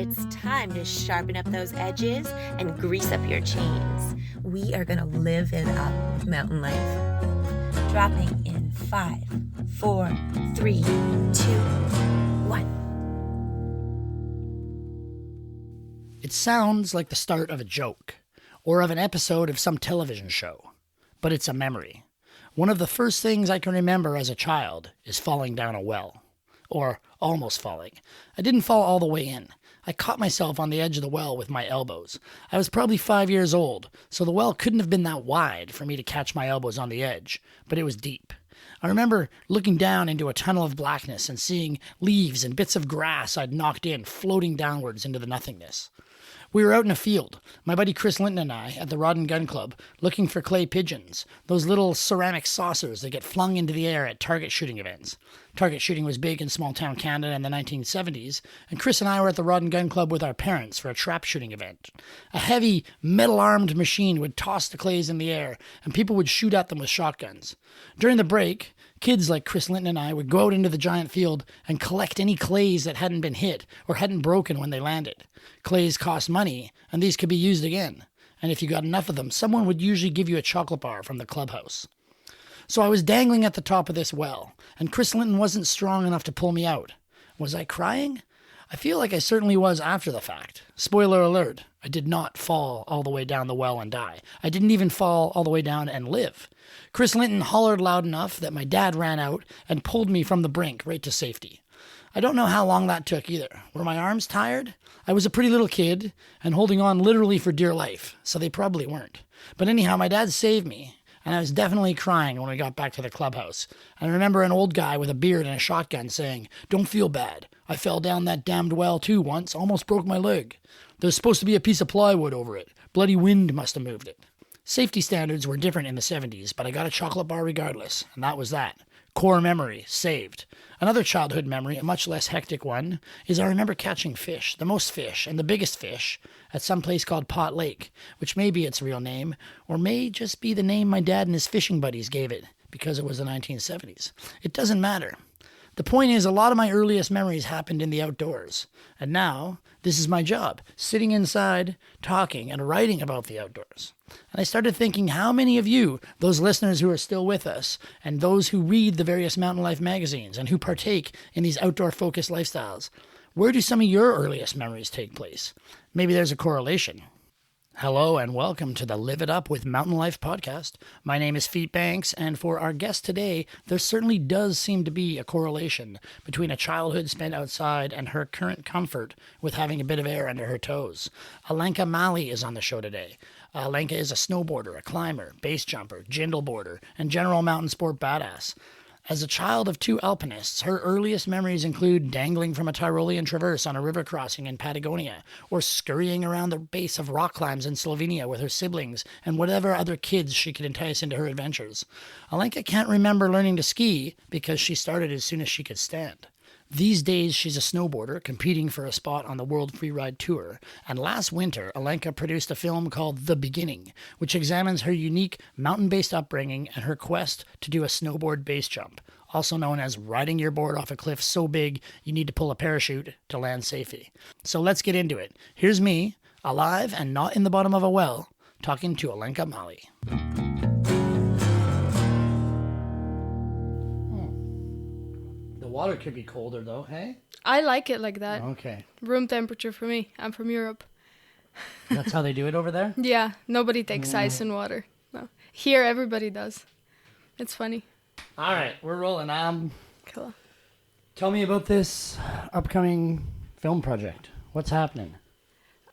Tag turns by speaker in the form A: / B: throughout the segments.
A: it's time to sharpen up those edges and grease up your chains.
B: We are going to live it up with mountain life. Dropping in 5, 4, 3, 2, 1.
C: It sounds like the start of a joke, or of an episode of some television show, but it's a memory. One of the first things I can remember as a child is falling down a well, or almost falling. I didn't fall all the way in. I caught myself on the edge of the well with my elbows. I was probably 5 years old, so the well couldn't have been that wide for me to catch my elbows on the edge, but it was deep. I remember looking down into a tunnel of blackness and seeing leaves and bits of grass I'd knocked in floating downwards into the nothingness. We were out in a field, my buddy Chris Linton and I, at the Rod and Gun Club, looking for clay pigeons, those little ceramic saucers that get flung into the air at target shooting events. Target shooting was big in small-town Canada in the 1970s, and Chris and I were at the Rod and Gun Club with our parents for a trap shooting event. A heavy, metal-armed machine would toss the clays in the air, and people would shoot at them with shotguns. During the break, kids like Chris Linton and I would go out into the giant field and collect any clays that hadn't been hit or hadn't broken when they landed. Clays cost money, and these could be used again. And if you got enough of them, someone would usually give you a chocolate bar from the clubhouse. So I was dangling at the top of this well, and Chris Linton wasn't strong enough to pull me out. Was I crying? I feel like I certainly was after the fact. Spoiler alert, I did not fall all the way down the well and die. I didn't even fall all the way down and live. Chris Linton hollered loud enough that my dad ran out and pulled me from the brink right to safety. I don't know how long that took either. Were my arms tired? I was a pretty little kid and holding on literally for dear life, so they probably weren't. But anyhow, my dad saved me, and I was definitely crying when we got back to the clubhouse. And I remember an old guy with a beard and a shotgun saying, "Don't feel bad. I fell down that damned well too once, almost broke my leg. There's supposed to be a piece of plywood over it. Bloody wind must have moved it." Safety standards were different in the 70s, but I got a chocolate bar regardless, and that was that. Core memory, saved. Another childhood memory, a much less hectic one, is I remember catching fish, the most fish, and the biggest fish, at some place called Pot Lake, which may be its real name, or may just be the name my dad and his fishing buddies gave it, because it was the 1970s. It doesn't matter. The point is, a lot of my earliest memories happened in the outdoors. And now, this is my job, sitting inside, talking, and writing about the outdoors. And I started thinking how many of you, those listeners who are still with us, and those who read the various mountain life magazines, and who partake in these outdoor-focused lifestyles, where do some of your earliest memories take place? Maybe there's a correlation. Hello and welcome to the Live It Up with Mountain Life podcast. My name is Feet Banks, and for our guest today, there certainly does seem to be a correlation between a childhood spent outside and her current comfort with having a bit of air under her toes. Alenka Mali is on the show today. Alenka is a snowboarder, a climber, base jumper, jindleboarder, and general mountain sport badass. As a child of two alpinists, her earliest memories include dangling from a Tyrolean traverse on a river crossing in Patagonia, or scurrying around the base of rock climbs in Slovenia with her siblings and whatever other kids she could entice into her adventures. Alenka can't remember learning to ski because she started as soon as she could stand. These days, she's a snowboarder competing for a spot on the World Freeride Tour, and last winter, Alenka produced a film called The Beginning, which examines her unique mountain-based upbringing and her quest to do a snowboard base jump, also known as riding your board off a cliff so big you need to pull a parachute to land safely. So let's get into it. Here's me, alive and not in the bottom of a well, talking to Alenka Mali. Water could be colder though, hey?
D: I like it like that.
C: Okay.
D: Room temperature for me. I'm from Europe.
C: That's how they do it over there?
D: Yeah, nobody takes ice in water. No. Here, everybody does. It's funny.
C: All right, we're rolling.
D: Cool.
C: Tell me about this upcoming film project. What's happening?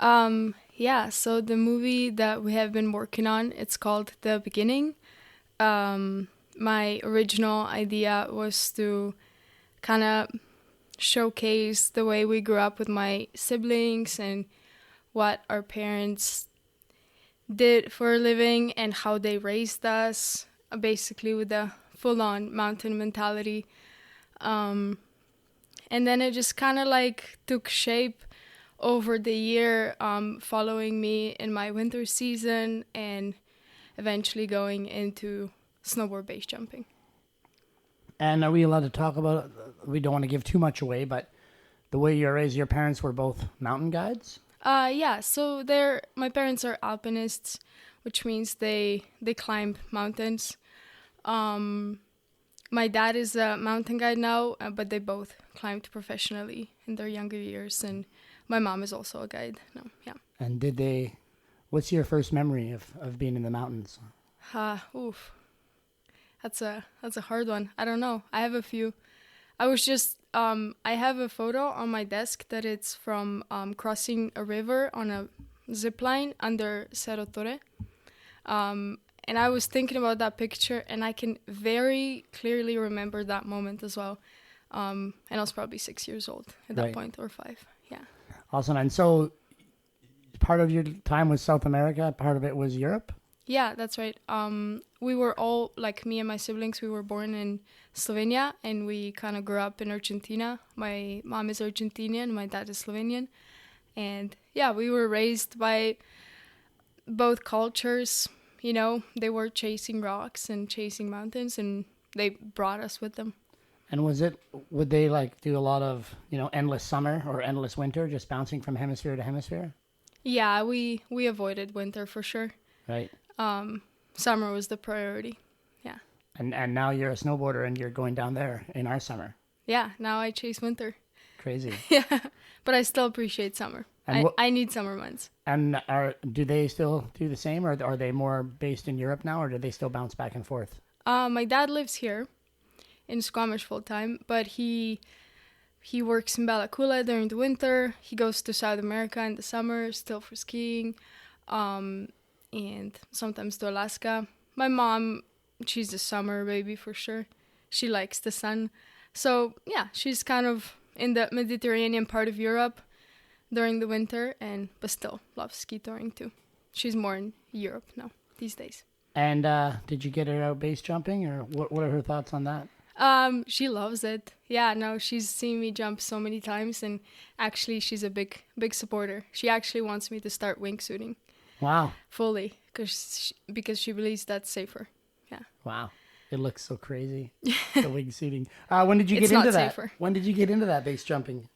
D: Yeah, so the movie that we have been working on, it's called The Beginning. My original idea was to kind of showcase the way we grew up with my siblings and what our parents did for a living and how they raised us, basically with a full-on mountain mentality. And then it just kind of like took shape over the year, following me in my winter season and eventually going into snowboard base jumping.
C: And are we allowed to talk about it? We don't want to give too much away, but the way you were raised, your parents were both mountain guides?
D: Yeah, so my parents are alpinists, which means they climb mountains. My dad is a mountain guide now, but they both climbed professionally in their younger years, and my mom is also a guide now. Yeah.
C: And what's your first memory of being in the mountains?
D: Oof. That's a hard one. I don't know. I have a few. I was just I have a photo on my desk that it's from crossing a river on a zip line under Cerro Torre. And I was thinking about that picture, and I can very clearly remember that moment as well. And I was probably 6 years old at that point, or 5. Yeah.
C: Awesome. And so part of your time was South America, part of it was Europe?
D: Yeah, that's right. We were all, like me and my siblings, we were born in Slovenia, and we kind of grew up in Argentina. My mom is Argentinian, my dad is Slovenian. And yeah, we were raised by both cultures. You know, they were chasing rocks and chasing mountains, and they brought us with them.
C: And would they like do a lot of, endless summer or endless winter, just bouncing from hemisphere to hemisphere?
D: Yeah, we avoided winter for sure.
C: Right.
D: Summer was the priority. Yeah.
C: And now you're a snowboarder and you're going down there in our summer.
D: Yeah, now I chase winter.
C: Crazy.
D: Yeah, but I still appreciate summer. I need summer months.
C: And do they still do the same, or are they more based in Europe now, or do they still bounce back and forth?
D: My dad lives here in Squamish full time, but he works in Bala during the winter. He goes to South America in the summer, still for skiing, and sometimes to Alaska. My mom, she's a summer baby for sure. She likes the sun. So yeah, she's kind of in the Mediterranean part of Europe during the winter, but still loves ski touring too. She's more in Europe now these days.
C: And did you get her out base jumping, or what are her thoughts on that?
D: She loves it. Yeah, no, she's seen me jump so many times, and actually she's a big supporter. She actually wants me to start wingsuiting.
C: Wow.
D: Fully, because she believes that's safer. Yeah.
C: Wow. It looks so crazy, the wingsuiting. When did you get into that?
D: Safer.
C: When did you get into that base jumping?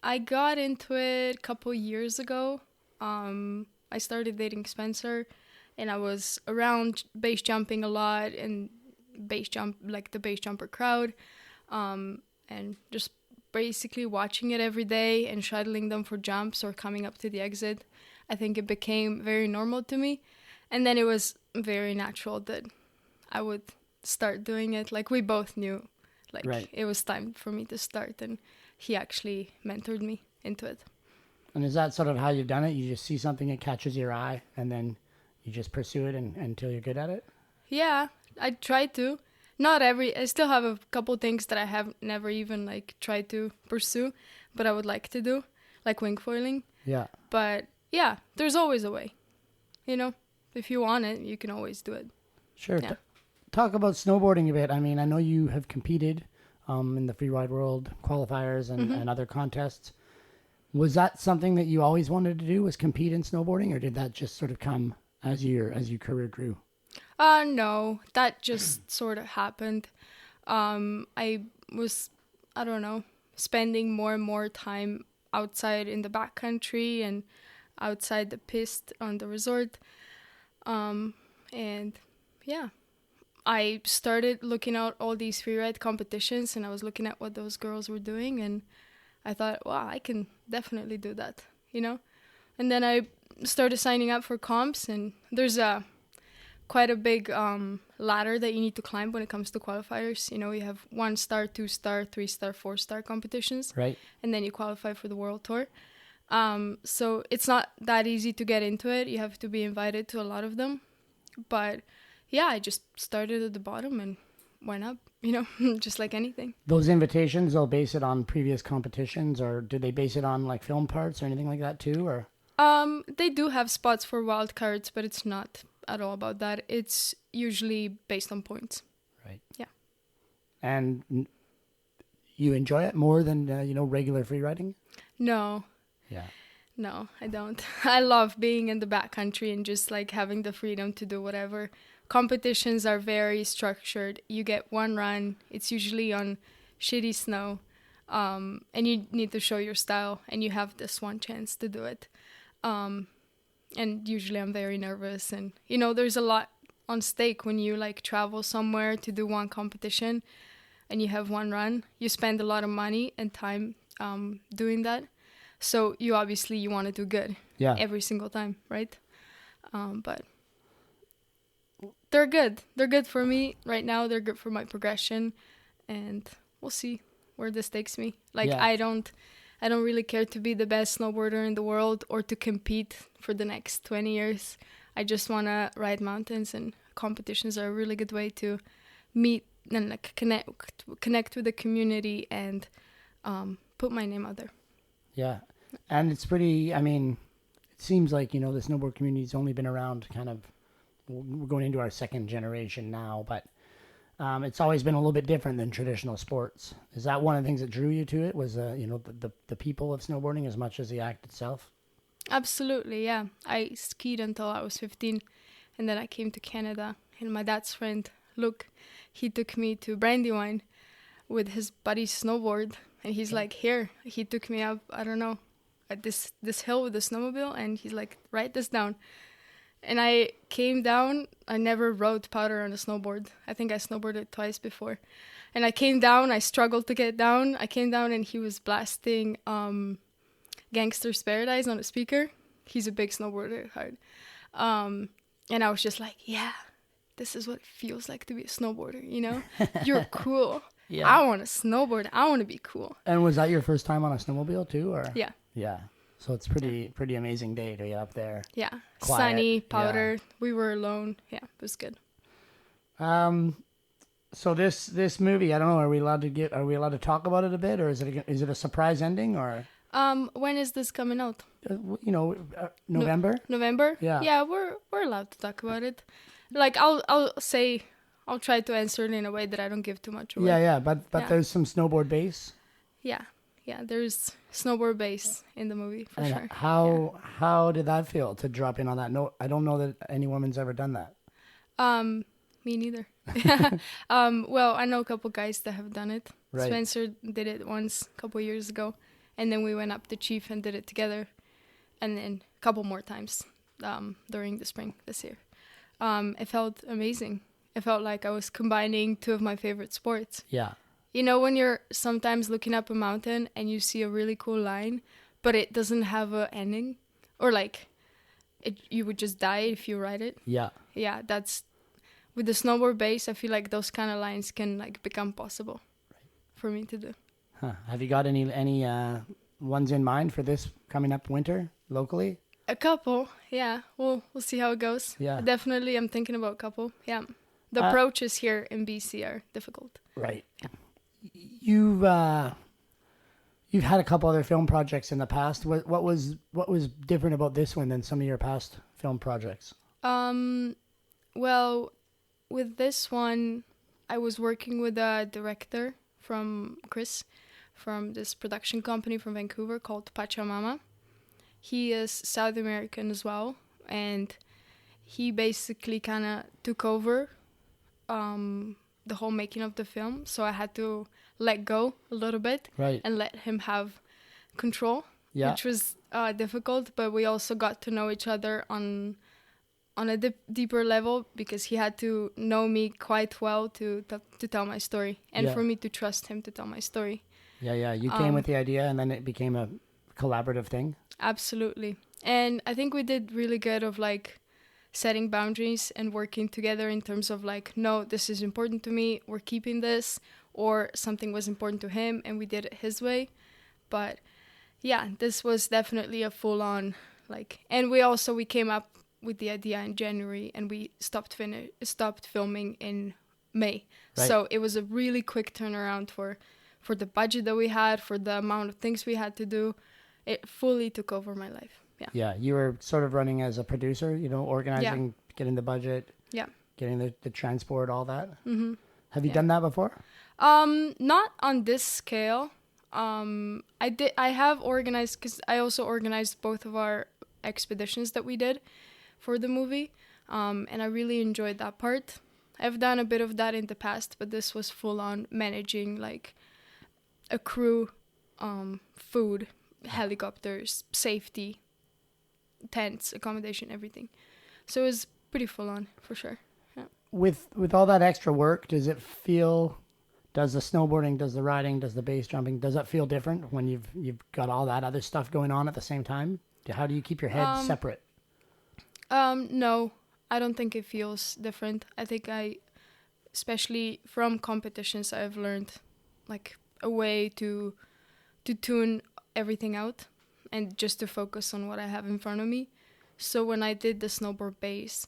D: I got into it a couple years ago. I started dating Spencer, and I was around base jumping a lot, and the base jumper crowd, and just basically watching it every day and shuttling them for jumps or coming up to the exit. I think it became very normal to me, and then it was very natural that I would start doing it. Like, we both knew, It was time for me to start, and he actually mentored me into it.
C: And is that sort of how you've done it? You just see something that catches your eye, and then you just pursue it until you're good at it?
D: Yeah, I try to. I still have a couple things that I have never even tried to pursue, but I would like to do, like wing foiling.
C: Yeah.
D: But yeah, there's always a way. If you want it, you can always do it.
C: Sure.
D: Yeah.
C: Talk about snowboarding a bit. I mean, I know you have competed in the Freeride World qualifiers and other contests. Was that something that you always wanted to do, was compete in snowboarding, or did that just sort of come as your career grew?
D: No, that just sort of happened. I was, I don't know, spending more and more time outside in the backcountry and outside the piste on the resort. And yeah, I started looking at all these freeride competitions, and I was looking at what those girls were doing, and I thought, wow, I can definitely do that, And then I started signing up for comps, and there's quite a big ladder that you need to climb when it comes to qualifiers. You have 1-star, 2-star, 3-star, 4-star competitions.
C: Right.
D: And then you qualify for the World Tour. So it's not that easy to get into it. You have to be invited to a lot of them. But yeah, I just started at the bottom and went up, just like anything.
C: Those invitations, they'll base it on previous competitions, or do they base it on like film parts or anything like that too? Or
D: they do have spots for wild cards, but it's not at all about that. It's usually based on points.
C: Right.
D: Yeah.
C: And you enjoy it more than regular free riding?
D: No.
C: Yeah.
D: No, I don't. I love being in the backcountry and just having the freedom to do whatever. Competitions are very structured. You get one run. It's usually on shitty snow. and you need to show your style, and you have this one chance to do it. And usually I'm very nervous, and there's a lot on stake when you like travel somewhere to do one competition and you have one run. You spend a lot of money and time doing that, so you obviously want to do good every single time, right? But they're good for me right now. They're good for my progression, and we'll see where this takes me. Like, I don't really care to be the best snowboarder in the world or to compete for the next 20 years. I just want to ride mountains, and competitions are a really good way to meet and like connect with the community and put my name out there.
C: Yeah. And it's pretty, I mean, it seems like, the snowboard community's only been around kind of, we're going into our second generation now, but it's always been a little bit different than traditional sports. Is that one of the things that drew you to it, was, the people of snowboarding as much as the act itself?
D: Absolutely, yeah. I skied until I was 15, and then I came to Canada, and my dad's friend, Luke, he took me to Brandywine with his buddy's snowboard, and he's like, here. He took me up, I don't know, at this hill with a snowmobile, and he's like, write this down. And I came down. I never rode powder on a snowboard. I think I snowboarded twice before. And I came down. I struggled to get down. I came down, and he was blasting Gangster's Paradise on a speaker. He's a big snowboarder, hard. And I was just like, yeah, this is what it feels like to be a snowboarder, You're cool. Yeah. I want to snowboard. I want to be cool.
C: And was that your first time on a snowmobile too, or?
D: Yeah.
C: Yeah. So it's pretty amazing day to get up there.
D: Yeah.
C: Quiet.
D: Sunny, powder. Yeah. We were alone. Yeah, it was good.
C: So this movie, I don't know, are we allowed to talk about it a bit, or is it a surprise ending, or?
D: When is this coming out?
C: November?
D: November?
C: Yeah.
D: Yeah, we're allowed to talk about it. Like, I'll try to answer it in a way that I don't give too much away.
C: Yeah, but there's some snowboard base.
D: Yeah, there's snowboard base in the movie for sure.
C: How did that feel to drop in on that note? I don't know that any woman's ever done that.
D: Me neither. Well, I know a couple guys that have done it. Right. Spencer did it once a couple years ago, and then we went up to Chief and did it together, and then a couple more times during the spring this year. It felt amazing. It felt like I was combining two of my favorite sports. Yeah. When you're sometimes looking up a mountain and you see a really cool line, but it doesn't have an ending, or like you would just die if you ride it. Yeah. Yeah, that's with the snowboard base. I feel like those kind of lines can like become possible for me to do.
C: Huh. Have you got any ones in mind for this coming up winter locally?
D: A couple, yeah. We'll see how it goes. Yeah. Definitely, I'm thinking about a couple. Yeah. The approaches here in BC are difficult.
C: Right. Yeah. You've had a couple other film projects in the past. What was different about this one than some of your past film projects?
D: Well, with this one, I was working with a director from Chris, from this production company from Vancouver called Pachamama. He is South American as well, and he basically kind of took over the whole making of the film. So I had to let go a little bit and let him have control, which was difficult. But we also got to know each other on a deeper level, because he had to know me quite well to tell my story, and for me to trust him to tell my story.
C: Yeah. You came with the idea, and then it became a collaborative thing.
D: Absolutely. And I think we did really good of like setting boundaries and working together in terms of like, no, this is important to me, we're keeping this, or something was important to him and we did it his way. But yeah, this was definitely a full on like, and we came up with the idea in January, and we stopped filming in May. Right. So it was a really quick turnaround for the budget that we had, for the amount of things we had to do. It fully took over my life. Yeah. Yeah.
C: You were sort of running as a producer, organizing, getting the budget, getting the transport, all that. Mm-hmm. Have you done that before?
D: Not on this scale. I have organized, because I also organized both of our expeditions that we did for the movie. And I really enjoyed that part. I've done a bit of that in the past, but this was full on managing like a crew, food, helicopters, safety, tents, accommodation, everything. So it was pretty full on for sure. Yeah.
C: With all that extra work, does the snowboarding, does the riding, does the base jumping, does that feel different when you've got all that other stuff going on at the same time? How do you keep your head separate?
D: No, I don't think it feels different. I think especially from competitions, I've learned like a way to tune everything out and just to focus on what I have in front of me. So when I did the snowboard base,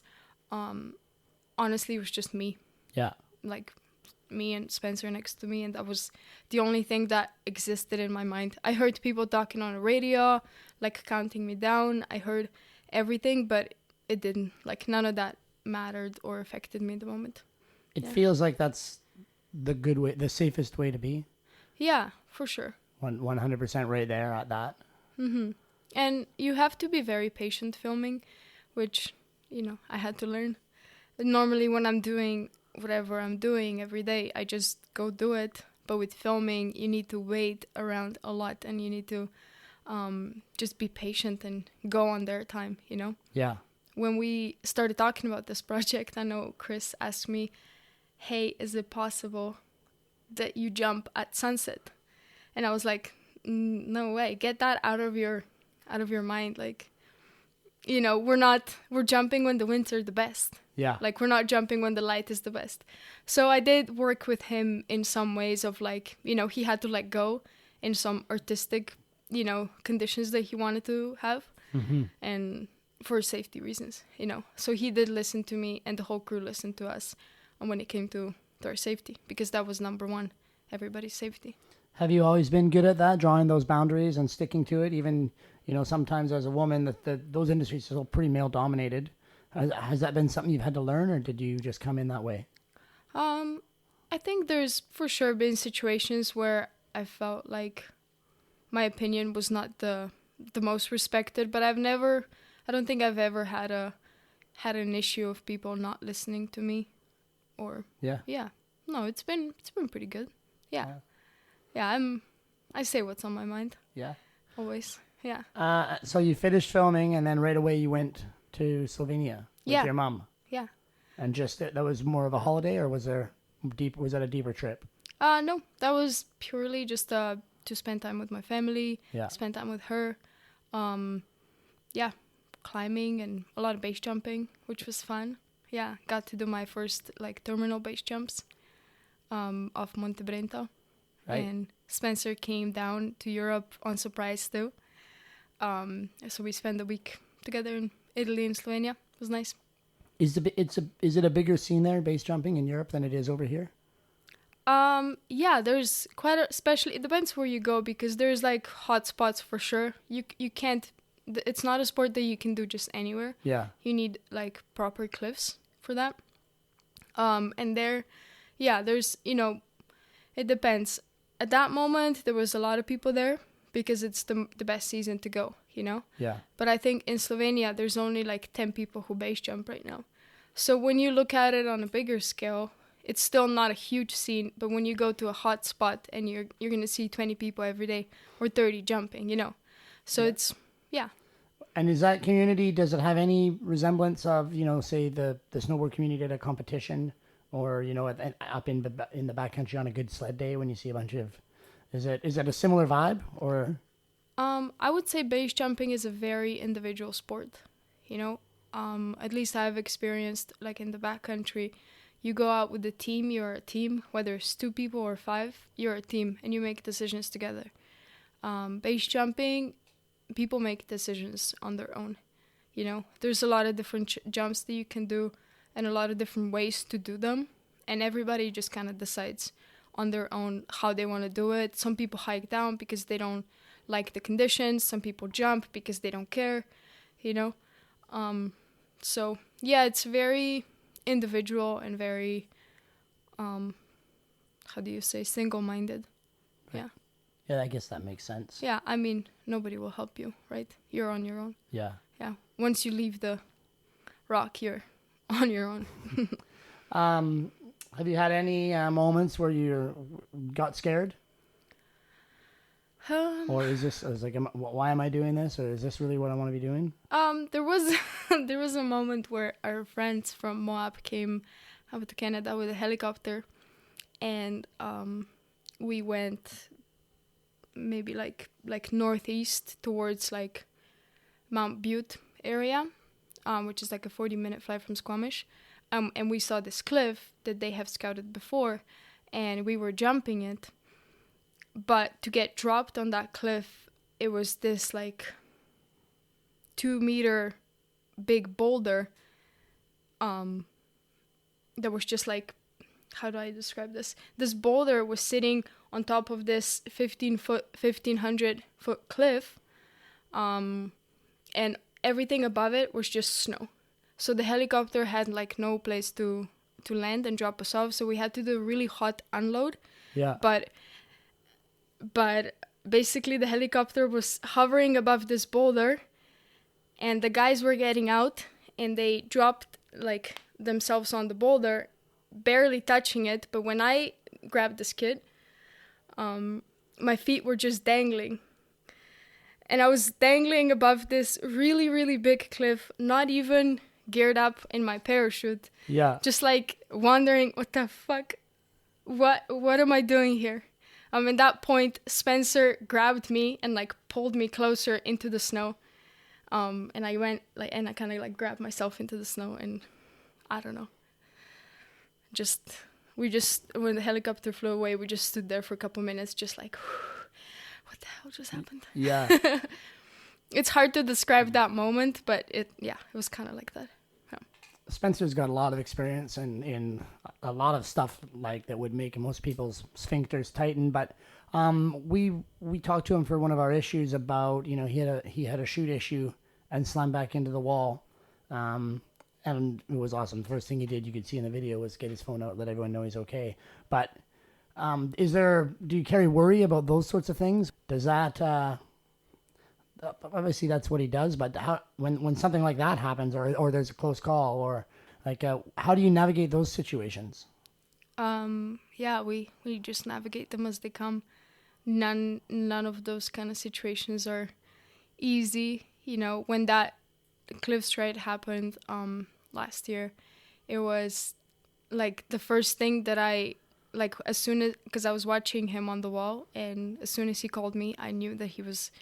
D: honestly, it was just me.
C: Yeah.
D: Like me and Spencer next to me, and that was the only thing that existed in my mind. I heard people talking on the radio, like counting me down. I heard everything, but it didn't. Like none of that mattered or affected me at the moment.
C: It feels like that's the good way, the safest way to be.
D: Yeah, for sure.
C: 100% right there at that.
D: Mm-hmm. And you have to be very patient filming, which, I had to learn. Normally when I'm doing whatever I'm doing every day, I just go do it. But with filming, you need to wait around a lot, and you need to just be patient and go on their time,
C: Yeah.
D: When we started talking about this project, I know Chris asked me, hey, is it possible that you jump at sunset? And I was like, no way, get that out of your mind. Like, we're jumping when the winds are the best.
C: Yeah.
D: Like, we're not jumping when the light is the best. So I did work with him in some ways of like, he had to let go in some artistic, conditions that he wanted to have.
C: Mm-hmm.
D: And for safety reasons, So he did listen to me, and the whole crew listened to us when it came to our safety, because that was number one, everybody's safety.
C: Have you always been good at that, drawing those boundaries and sticking to it? Even, sometimes as a woman, those industries are still pretty male dominated. Has that been something you've had to learn, or did you just come in that way?
D: I think there's for sure been situations where I felt like my opinion was not the most respected, but I don't think I've ever had an issue of people not listening to me, or no, it's been pretty good. Yeah, I say what's on my mind.
C: Yeah,
D: always. Yeah.
C: So you finished filming, and then right away you went to Slovenia with your mom.
D: Yeah.
C: And just that was more of a holiday, or was that a deeper trip?
D: No, that was purely just to spend time with my family.
C: Yeah.
D: Spend time with her. Climbing and a lot of base jumping, which was fun. Yeah, got to do my first terminal base jumps off Monte Brento.
C: Right.
D: And Spencer came down to Europe on surprise too. So we spent a week together in Italy and Slovenia. It was nice.
C: Is it a bigger scene there, base jumping in Europe, than it is over here?
D: There's especially, it depends where you go, because there's hot spots for sure. You can't, it's not a sport that you can do just anywhere.
C: Yeah.
D: You need proper cliffs for that. And there's, it depends. At that moment, there was a lot of people there because it's the best season to go,
C: Yeah.
D: But I think in Slovenia, there's only 10 people who base jump right now. So when you look at it on a bigger scale, it's still not a huge scene. But when you go to a hot spot and you're going to see 20 people every day or 30 jumping, So it's,
C: And is that community, does it have any resemblance of, say the snowboard community at a competition, or, up in the backcountry on a good sled day when you see a bunch of, is it a similar vibe, or?
D: I would say base jumping is a very individual sport, At least I've experienced, in the backcountry, you go out with a team, you're a team, whether it's 2 people or 5, you're a team, and you make decisions together. Base jumping, people make decisions on their own, There's a lot of different jumps that you can do, and a lot of different ways to do them, and everybody just kind of decides on their own how they want to do it. Some people hike down because they don't like the conditions. Some people jump because they don't care, So, it's very individual and very, single-minded. Yeah.
C: Yeah, I guess that makes sense.
D: Yeah, I mean, nobody will help you, right? You're on your own.
C: Yeah.
D: Yeah. Once you leave the rock, you're on your own.
C: Have you had any moments where you got scared? Or is this, I was like, why am I doing this? Or is this really what I want to be doing?
D: There was there was a moment where our friends from Moab came over to Canada with a helicopter, and we went maybe like northeast towards like Mount Butte area, which is like a 40-minute flight from Squamish, and we saw this cliff that they have scouted before, and we were jumping it. But to get dropped on that cliff, it was this like 2-meter big boulder that was just like, how do I describe this? This boulder was sitting on top of this 1,500-foot cliff, and everything above it was just snow. So the helicopter had like no place to land and drop us off, so we had to do a really hot unload.
C: Yeah.
D: But basically the helicopter was hovering above this boulder, and the guys were getting out, and they dropped like themselves on the boulder, barely touching it. But when I grabbed this kid, my feet were just dangling, and I was dangling above this really, really big cliff, not even geared up in my parachute.
C: Yeah.
D: Just like wondering, what the fuck? What am I doing here? At that point, Spencer grabbed me and like pulled me closer into the snow. And I went like, and I kind of like grabbed myself into the snow, and I don't know. When the helicopter flew away, we just stood there for a couple minutes, just like, what the hell just happened?
C: Yeah.
D: It's hard to describe that moment, but it was kind of like that. Yeah.
C: Spencer's got a lot of experience in a lot of stuff like that would make most people's sphincters tighten. But we talked to him for one of our issues about, he had a shoot issue and slammed back into the wall, and it was awesome. The first thing he did, you could see in the video, was get his phone out, let everyone know he's okay. But do you carry worry about those sorts of things? Does that obviously that's what he does, but when something like that happens, or there's a close call, or like how do you navigate those situations?
D: We just navigate them as they come. None of those kind of situations are easy. When that cliff stride happened last year, it was like the first thing that I like, as soon as, because I was watching him on the wall, and as soon as he called me, I knew that he was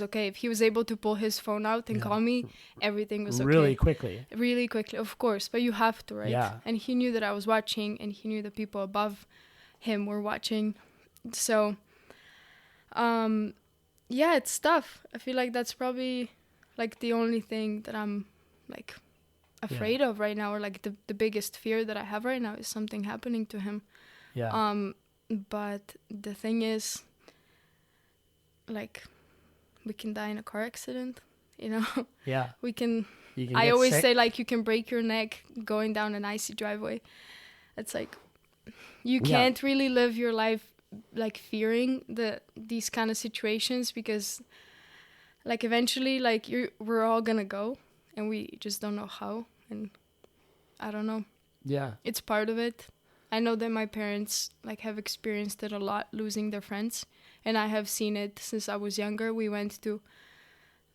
D: okay. If he was able to pull his phone out and call me, everything was okay. Really quickly, of course. But you have to, right? Yeah. And he knew that I was watching, and he knew the people above him were watching. So, it's tough. I feel like that's probably like the only thing that I'm like afraid of right now, or like the biggest fear that I have right now is something happening to him. Yeah. But the thing is, like, we can die in a car accident, Yeah. We can. I always say, like, you can break your neck going down an icy driveway. It's like, you can't really live your life like fearing these kind of situations, because like eventually, like, we're all gonna go, and we just don't know how, and I don't know. Yeah. It's part of it. I know that my parents like have experienced it a lot, losing their friends, and I have seen it since I was younger. We went to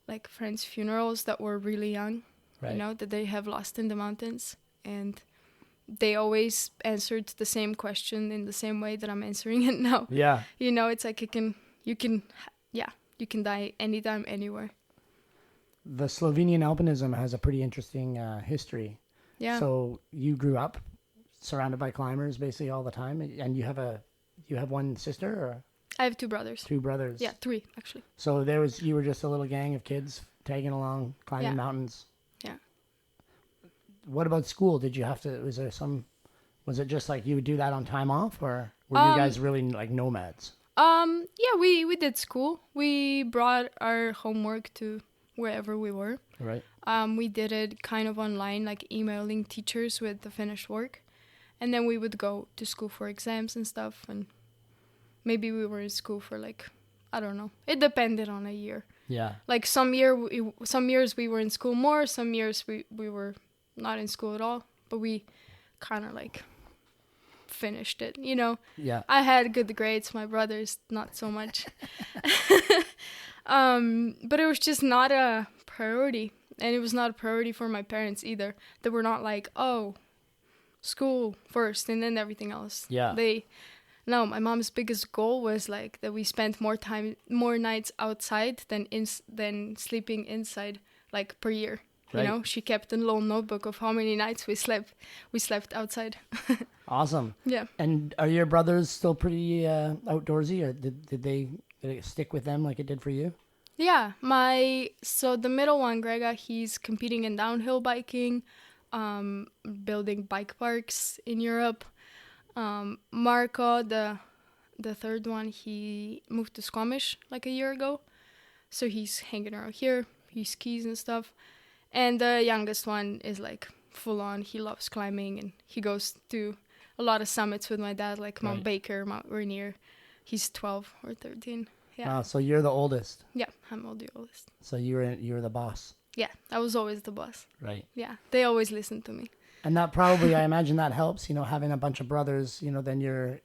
D: like friends' funerals that were really young, right, that they have lost in the mountains, and they always answered the same question in the same way that I'm answering it now. Yeah. It's like you can die anytime, anywhere.
C: The Slovenian alpinism has a pretty interesting history. Yeah. So you grew up surrounded by climbers basically all the time, and you have one sister, or?
D: I have two brothers. Two brothers. Yeah, three actually.
C: So you were just a little gang of kids tagging along, climbing mountains. Yeah. What about school? Did you have to? Was it just like you would do that on time off, or were you guys really like nomads?
D: We did school. We brought our homework to wherever we were. Right. We did it kind of online, like emailing teachers with the finished work. And then we would go to school for exams and stuff. And maybe we were in school for like, I don't know. It depended on a year. Yeah. Like some years we were in school more. Some years we were not in school at all. But we kind of like finished it, you know.
C: Yeah.
D: I had good grades, my brothers not so much. But it was just not a priority, and it was not a priority for my parents either. They were not like, oh, school first and then everything else.
C: Yeah.
D: No, my mom's biggest goal was like that we spent more nights outside than sleeping inside, like per year.
C: Right.
D: You know, she kept a little notebook of how many nights we slept outside.
C: Awesome.
D: Yeah.
C: And are your brothers still pretty outdoorsy, or did it stick with them like it did for you?
D: Yeah, so the middle one, Grega, he's competing in downhill biking, building bike parks in Europe. Marco, the third one, he moved to Squamish like a year ago, so he's hanging around here. He skis and stuff. And the youngest one is like full on. He loves climbing, and he goes to a lot of summits with my dad, like Mount Baker, Mount Rainier. He's 12 or 13. Yeah.
C: So you're the oldest.
D: Yeah, I'm the oldest.
C: So you're the boss.
D: Yeah, I was always the boss.
C: Right.
D: Yeah, they always listened to me.
C: And that probably, I imagine that helps, you know, having a bunch of brothers, you know, then you're,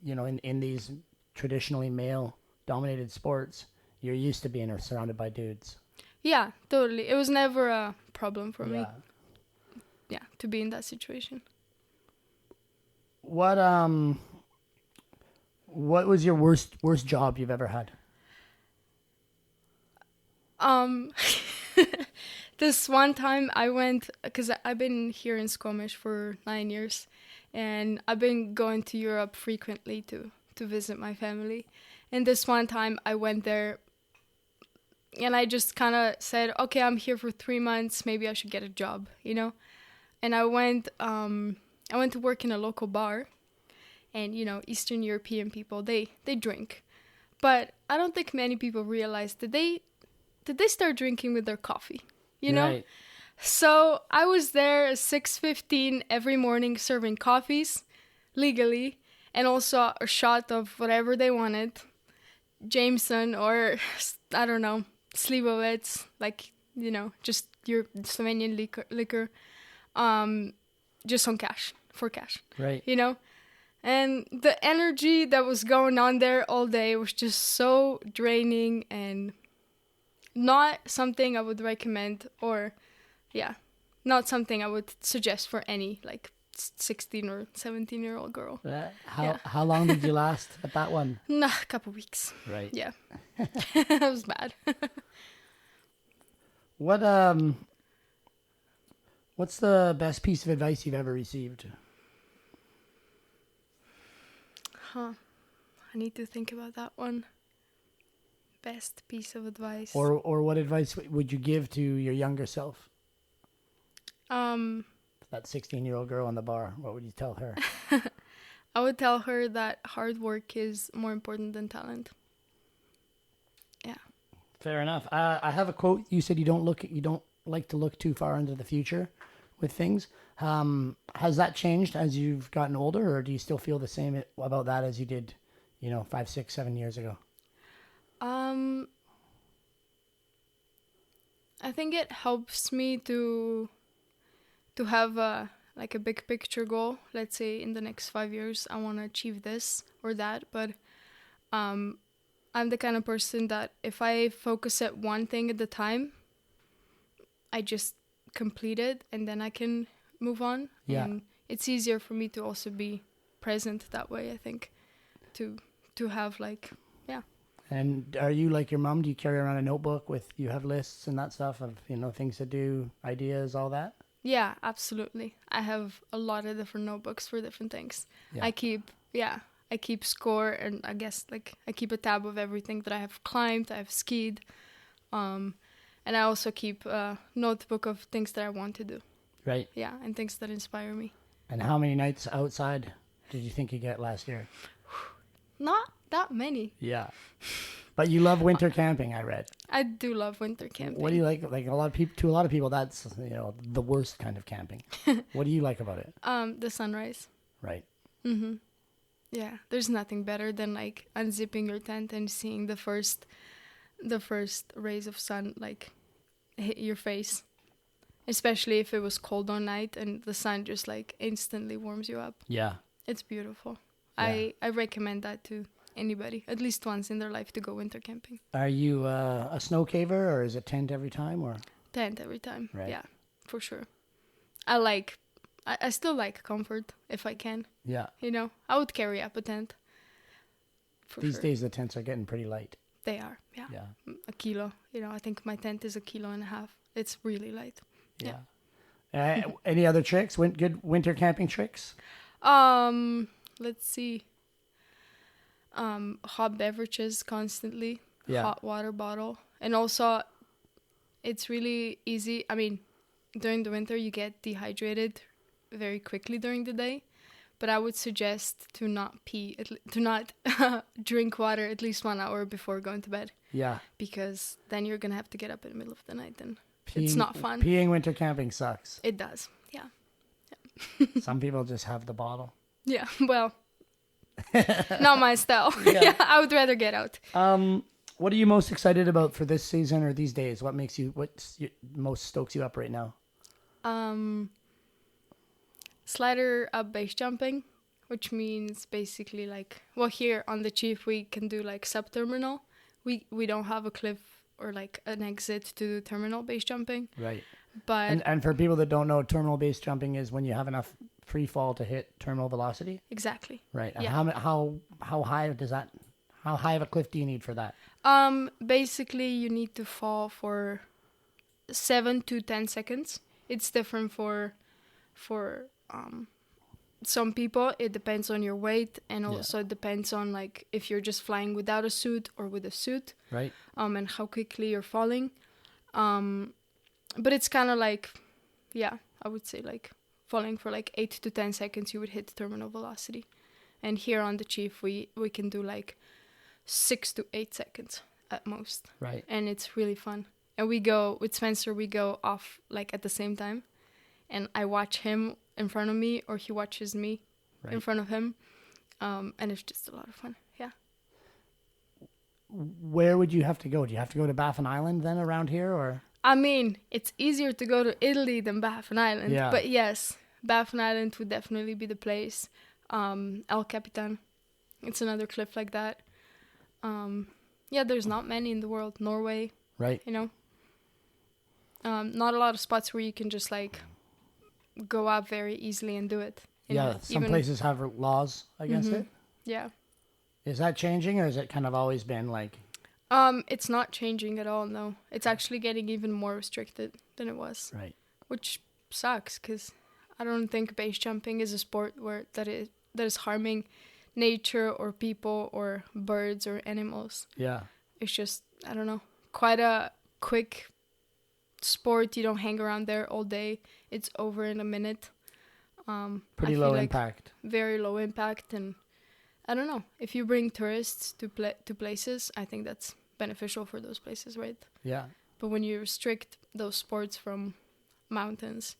C: you know, in these traditionally male-dominated sports, you're used to being surrounded by dudes.
D: Yeah, totally. It was never a problem for me.
C: Yeah.
D: Yeah, to be in that situation.
C: What was your worst job you've ever had?
D: This one time I went, because I've been here in Squamish for 9 years, and I've been going to Europe frequently to visit my family. And this one time I went there, and I just kind of said, okay, I'm here for 3 months, maybe I should get a job, you know? And I went to work in a local bar, and, you know, Eastern European people, they drink. But I don't think many people realize that they start drinking with their coffee, you know?
C: Right.
D: So I was there at 6:15 every morning serving coffees legally, and also a shot of whatever they wanted, Jameson or, I don't know, Slivovec, like, you know, just your Slovenian liquor, just on cash, for cash.
C: Right.
D: You know? And the energy that was going on there all day was just so draining and not something I would recommend, or, yeah, not something I would suggest for any, like, 16 or 17-year-old girl.
C: How long did you last at that one?
D: Nah, a couple weeks.
C: Right.
D: Yeah. That was bad.
C: What's the best piece of advice you've ever received?
D: I need to think about that one. Best piece of advice.
C: Or what advice would you give to your younger self? That 16-year-old girl in the bar, what would you tell her?
D: I would tell her that hard work is more important than talent. Yeah.
C: Fair enough. I have a quote. You said you don't like to look too far into the future with things. Has that changed as you've gotten older, or do you still feel the same about that as you did, 5, 6, 7 years ago?
D: I think it helps me to have a big picture goal. Let's say in the next 5 years, I want to achieve this or that. But I'm the kind of person that if I focus at one thing at a time, I just complete it and then I can move on.
C: Yeah.
D: And it's easier for me to also be present that way, I think, to have yeah.
C: And are you like your mom? Do you carry around a notebook you have lists and that stuff of, things to do, ideas, all that?
D: Yeah, absolutely. I have a lot of different notebooks for different things.
C: Yeah.
D: I keep score, and I guess I keep a tab of everything that I have climbed, I have skied. And I also keep a notebook of things that I want to do.
C: Right.
D: Yeah, and things that inspire me.
C: And how many nights outside did you think you get last year?
D: Not that many.
C: Yeah. But you love winter camping, I read.
D: I do love winter camping.
C: What do you like? Like a lot of people, that's the worst kind of camping. What do you like about it?
D: The sunrise.
C: Right.
D: Mm-hmm. Yeah, there's nothing better than unzipping your tent and seeing the first rays of sun hit your face. Especially if it was cold all night and the sun just instantly warms you up.
C: Yeah.
D: It's beautiful.
C: Yeah.
D: I recommend that to anybody, at least once in their life, to go winter camping.
C: Are you a snow caver, or is it tent every time, or?
D: Tent every time.
C: Right.
D: Yeah, for sure. I still like comfort if I can.
C: Yeah.
D: You know, I would carry up a tent. For
C: These
D: sure.
C: days the tents are getting pretty light.
D: They are, yeah.
C: Yeah.
D: A kilo. You know, I think my tent is 1.5 kilos. It's really light.
C: Yeah. Any other tricks? Good winter camping tricks?
D: Let's see. Hot beverages constantly.
C: Yeah.
D: Hot water bottle. And also, it's really easy. I mean, during the winter, you get dehydrated very quickly during the day. But I would suggest to not drink water at least 1 hour before going to bed.
C: Yeah.
D: Because then you're going to have to get up in the middle of the night and it's not fun.
C: Peeing winter camping sucks.
D: It does, yeah.
C: Some people just have the bottle.
D: Yeah, well, not my style. Yeah, I would rather get out.
C: What are you most excited about for this season or these days? What's most stokes you up right now?
D: Slider up base jumping, which means basically like, well, here on the Chief we can do like sub-terminal. We don't have a cliff or like an exit to do terminal base jumping.
C: Right.
D: But
C: and for people that don't know, terminal base jumping is when you have enough free fall to hit terminal velocity.
D: exactly.
C: Right. And
D: Yeah.
C: how high of a cliff do you need for that?
D: Basically you need to fall for 7 to 10 seconds. It's different for some people. It depends on your weight, and also it depends on like if you're just flying without a suit or with a suit.
C: Right.
D: And how quickly you're falling. But it's kind of like, yeah, I would say like falling for like 8 to 10 seconds, you would hit terminal velocity. And here on the Chief, we can do like 6 to 8 seconds at most.
C: Right.
D: And it's really fun. And we go, with Spencer, we go off like at the same time. And I watch him in front of me, or he watches me in front of him. And it's just a lot of fun. Yeah.
C: Where would you have to go? Do you have to go to Baffin Island then around here, or?
D: I mean, it's easier to go to Italy than Baffin Island.
C: Yeah.
D: But yes, Baffin Island would definitely be the place. El Capitan. It's another cliff like that. Yeah, there's not many in the world. Norway.
C: Right.
D: You know. Not a lot of spots where you can just like go up very easily and do it. You know,
C: Some places have laws against it.
D: Yeah.
C: Is that changing, or has it kind of always been like?
D: It's not changing at all, no. It's actually getting even more restricted than it was.
C: Right.
D: Which sucks, because I don't think base jumping is a sport that is harming nature or people or birds or animals.
C: Yeah.
D: It's just, I don't know, quite a quick sport. You don't hang around there all day. It's over in a minute.
C: Pretty
D: I
C: low
D: feel like
C: impact.
D: very low impact, and I don't know, if you bring tourists to places, I think that's beneficial for those places, right?
C: Yeah.
D: But when you restrict those sports from mountains,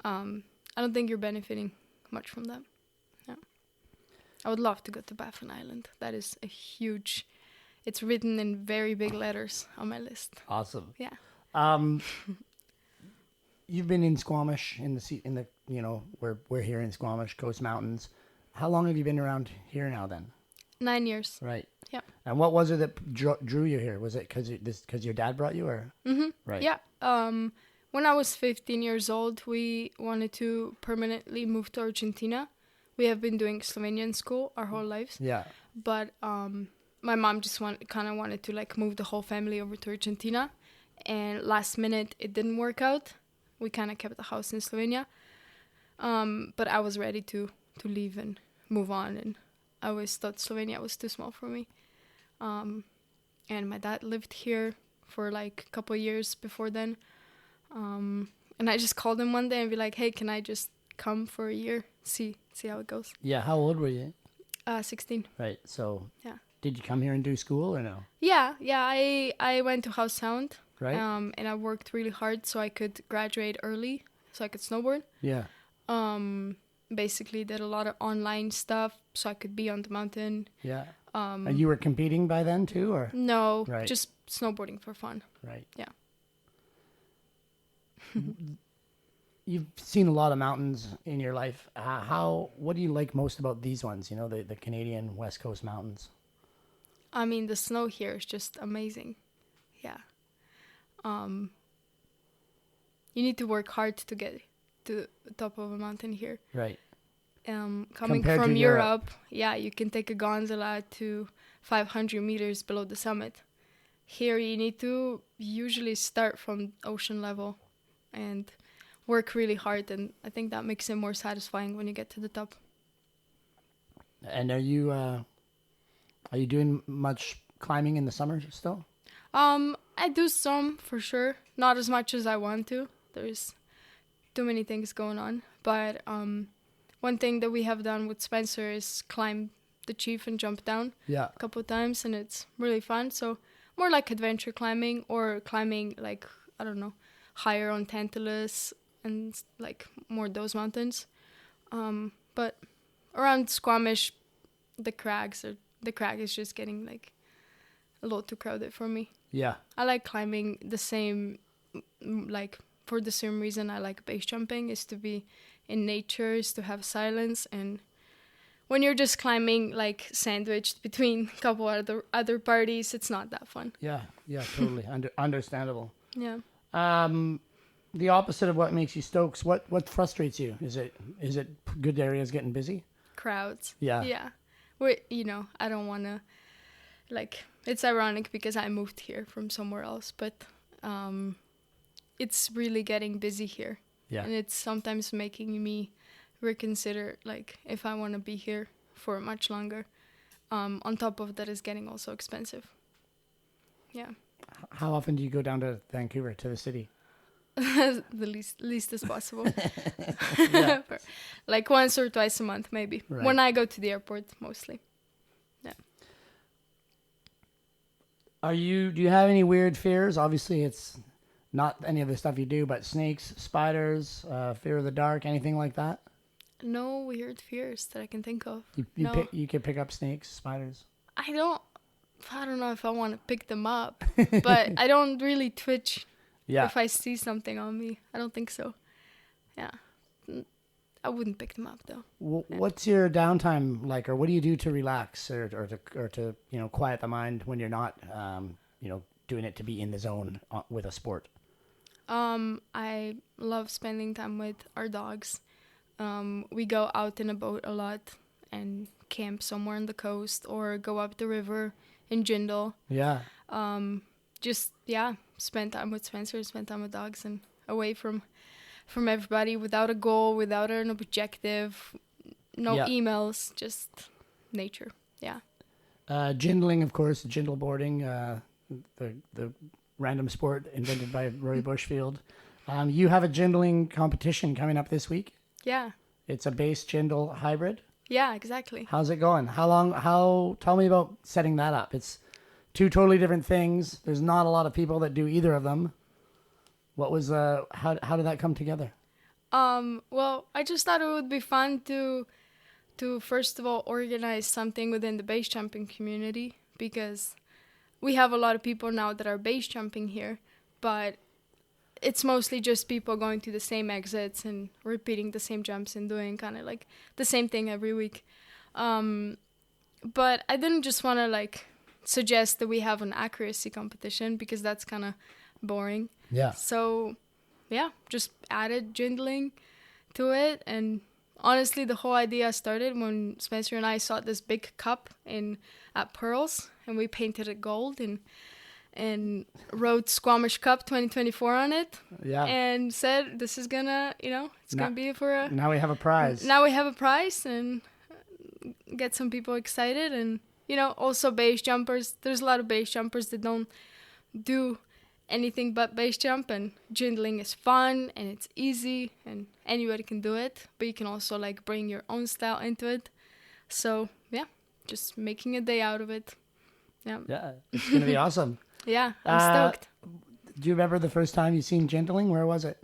D: I don't think you're benefiting much from that. Yeah. I would love to go to Baffin Island. That is a huge, it's written in very big letters on my list.
C: Awesome.
D: Yeah.
C: You've been in Squamish in the we're here in Squamish Coast Mountains. How long have you been around here now then?
D: 9 years.
C: Right.
D: Yeah.
C: And what was it that drew you here? Was it because your dad brought you, or?
D: Mm-hmm.
C: Right.
D: Yeah. When I was 15 years old, we wanted to permanently move to Argentina. We have been doing Slovenian school our whole lives.
C: Yeah.
D: But my mom just wanted to like move the whole family over to Argentina. And last minute, it didn't work out. We kind of kept the house in Slovenia. But I was ready to leave and move on. And I always thought Slovenia was too small for me. And my dad lived here for like a couple of years before then. And I just called him one day and be like, hey, can I just come for a year? See how it goes.
C: Yeah. How old were you?
D: 16.
C: Right. So.
D: Yeah.
C: Did you come here and do school or no?
D: Yeah. I went to House Sound.
C: Right.
D: And I worked really hard so I could graduate early, so I could snowboard.
C: Yeah.
D: Basically did a lot of online stuff so I could be on the mountain.
C: Yeah. And you were competing by then too, or?
D: No,
C: Right.
D: just snowboarding for fun.
C: Right.
D: Yeah.
C: you've seen a lot of mountains in your life. What do you like most about these ones? You know, the Canadian West Coast mountains.
D: I mean, the snow here is just amazing. Yeah. You need to work hard to get to the top of a mountain here.
C: Right.
D: Coming
C: Compared
D: from
C: to
D: Europe, yeah, you can take a gondola to 500 meters below the summit. Here, you need to usually start from ocean level and work really hard, and I think that makes it more satisfying when you get to the top.
C: And are you doing much climbing in the summer still?
D: I do some for sure, not as much as I want to. There's too many things going on, but one thing that we have done with Spencer is climb the Chief and jump down
C: Yeah.
D: a couple of times, and it's really fun. So more like adventure climbing, or climbing like, I don't know, higher on Tantalus and like more those mountains. But around Squamish, the crag is just getting like a little too crowded for me.
C: Yeah.
D: I like climbing the same, like for the same reason I like base jumping, is to be in nature, is to have silence. And when you're just climbing like sandwiched between a couple other parties, it's not that fun.
C: Yeah. Totally understandable.
D: Yeah.
C: The opposite of what makes you stokes. What frustrates you? Is it good areas getting busy?
D: Crowds.
C: Yeah.
D: Yeah. I don't want to, like, it's ironic because I moved here from somewhere else, but it's really getting busy here.
C: Yeah.
D: And it's sometimes making me reconsider, like, if I want to be here for much longer. On top of that, is getting also expensive. Yeah.
C: How often do you go down to Vancouver, to the city?
D: The least as possible. Like once or twice a month, maybe.
C: Right.
D: When I go to the airport, mostly. Yeah.
C: Do you have any weird fears? Obviously, it's not any of the stuff you do, but snakes, spiders, fear of the dark, anything like that?
D: No weird fears that I can think of.
C: You you can pick up snakes, spiders.
D: I don't know if I want to pick them up, but I don't really twitch if I see something on me. I don't think so. Yeah. I wouldn't pick them up though.
C: What's your downtime like, or what do you do to relax or to quiet the mind when you're not doing it to be in the zone with a sport?
D: I love spending time with our dogs. We go out in a boat a lot and camp somewhere on the coast, or go up the river in Jindal.
C: Yeah.
D: Spend time with Spencer, spend time with dogs, and away from everybody, without a goal, without an objective, no emails, just nature. Yeah.
C: Jindling, of course, jindleboarding, the random sport invented by Roy Bushfield. You have a jindling competition coming up this week.
D: Yeah.
C: It's a base jindle hybrid.
D: Yeah, exactly.
C: How's it going? Tell me about setting that up. It's two totally different things. There's not a lot of people that do either of them. What was how did that come together?
D: Well, I just thought it would be fun to first of all organize something within the base jumping community, because we have a lot of people now that are base jumping here, but it's mostly just people going to the same exits and repeating the same jumps and doing kind of like the same thing every week. But I didn't just want to like suggest that we have an accuracy competition, because that's kind of boring.
C: Yeah.
D: So, yeah, just added jindling to it. And honestly, the whole idea started when Spencer and I saw this big cup at Pearls, and we painted it gold and wrote Squamish Cup 2024 on it. Yeah. And said, this is gonna, it's gonna be for a...
C: Now we have a prize.
D: Now we have a prize, and get some people excited. And, also base jumpers. There's a lot of base jumpers that don't do anything but base jump, and jindling is fun and it's easy and anybody can do it, but you can also like bring your own style into it. So yeah, just making a day out of it. Yeah,
C: it's gonna be awesome.
D: Yeah, I'm stoked.
C: Do you remember the first time you seen jindling? Where was it?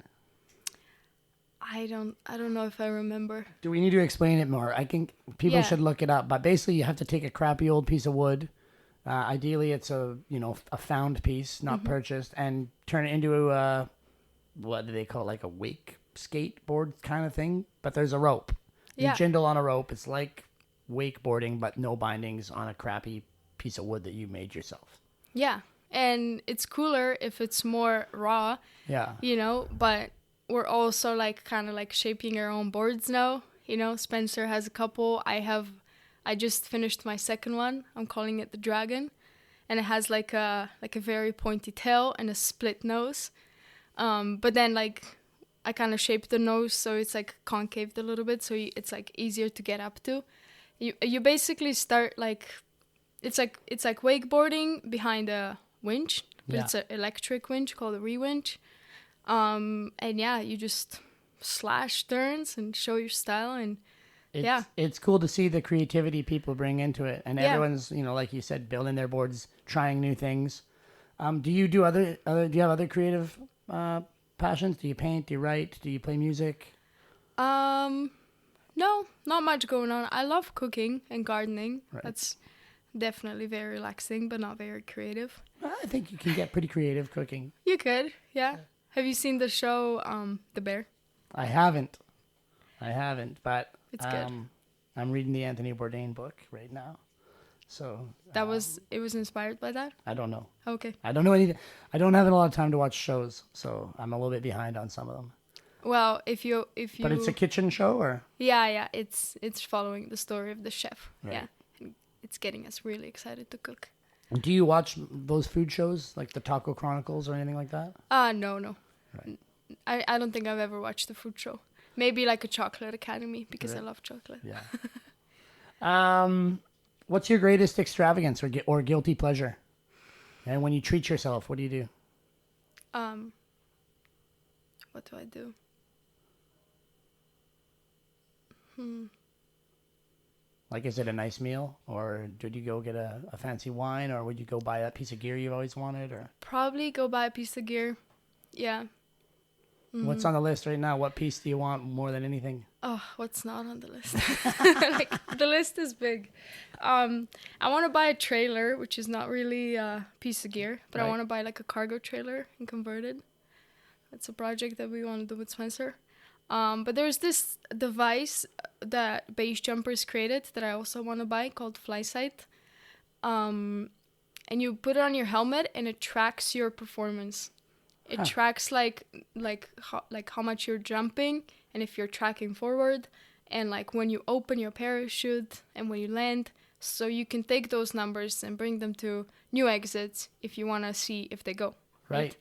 D: I don't know if I remember.
C: Do we need to explain it more? I think people should look it up, but basically you have to take a crappy old piece of wood. Ideally, it's a found piece, not purchased, and turn it into what do they call it, like a wake skateboard kind of thing, but there's a rope. You
D: Yeah.
C: jindle on a rope. It's like wakeboarding, but no bindings on a crappy piece of wood that you made yourself.
D: Yeah. And it's cooler if it's more raw,
C: Yeah.
D: you know, but we're also like kind of like shaping our own boards now. You know, Spencer has a couple. I just finished my second one. I'm calling it the Dragon. And it has like a very pointy tail and a split nose. But then like I kind of shaped the nose so it's like concaved a little bit, so it's like easier to get up to. You basically start like it's like wakeboarding behind a winch, but
C: Yeah.
D: it's an electric winch called a re-winch. And yeah, you just slash turns and show your style, and
C: It's cool to see the creativity people bring into it, and
D: Yeah.
C: everyone's, you know, like you said, building their boards, trying new things. Do you do other? Do you have other creative passions? Do you paint? Do you write? Do you play music?
D: No, not much going on. I love cooking and gardening.
C: Right.
D: That's definitely very relaxing, but not very creative.
C: I think you can get pretty creative cooking.
D: You could, yeah. Have you seen the show The Bear?
C: I haven't, but
D: It's good.
C: I'm reading the Anthony Bourdain book right now, so
D: It was inspired by that?
C: I don't know.
D: Okay.
C: I don't know anything. I don't have a lot of time to watch shows, so I'm a little bit behind on some of them.
D: Well, if you
C: But it's a kitchen show, or
D: yeah, it's following the story of the chef.
C: Right.
D: Yeah. And it's getting us really excited to cook.
C: do you watch those food shows like the Taco Chronicles or anything like that?
D: No.
C: Right.
D: I don't think I've ever watched the food show. Maybe like a Chocolate Academy because I
C: Right.
D: love chocolate.
C: Yeah. What's your greatest extravagance or guilty pleasure? And when you treat yourself, what do you do?
D: What do I do?
C: Like, is it a nice meal, or did you go get a fancy wine, or would you go buy that piece of gear you've always wanted, or
D: Probably go buy a piece of gear. Yeah.
C: what's on the list right now? What piece do you want more than anything?
D: Oh, what's not on the list? Like, the list is big. I want to buy a trailer, which is not really a piece of gear, but I
C: Right.
D: want to buy like a cargo trailer and convert it. That's a project that we want to do with Spencer. But there's this device that base jumpers created that I also want to buy called FlySight. And you put it on your helmet and it tracks your performance. It tracks like how much you're jumping and if you're tracking forward and like when you open your parachute and when you land, so you can take those numbers and bring them to new exits if you want to see if they go.
C: Right.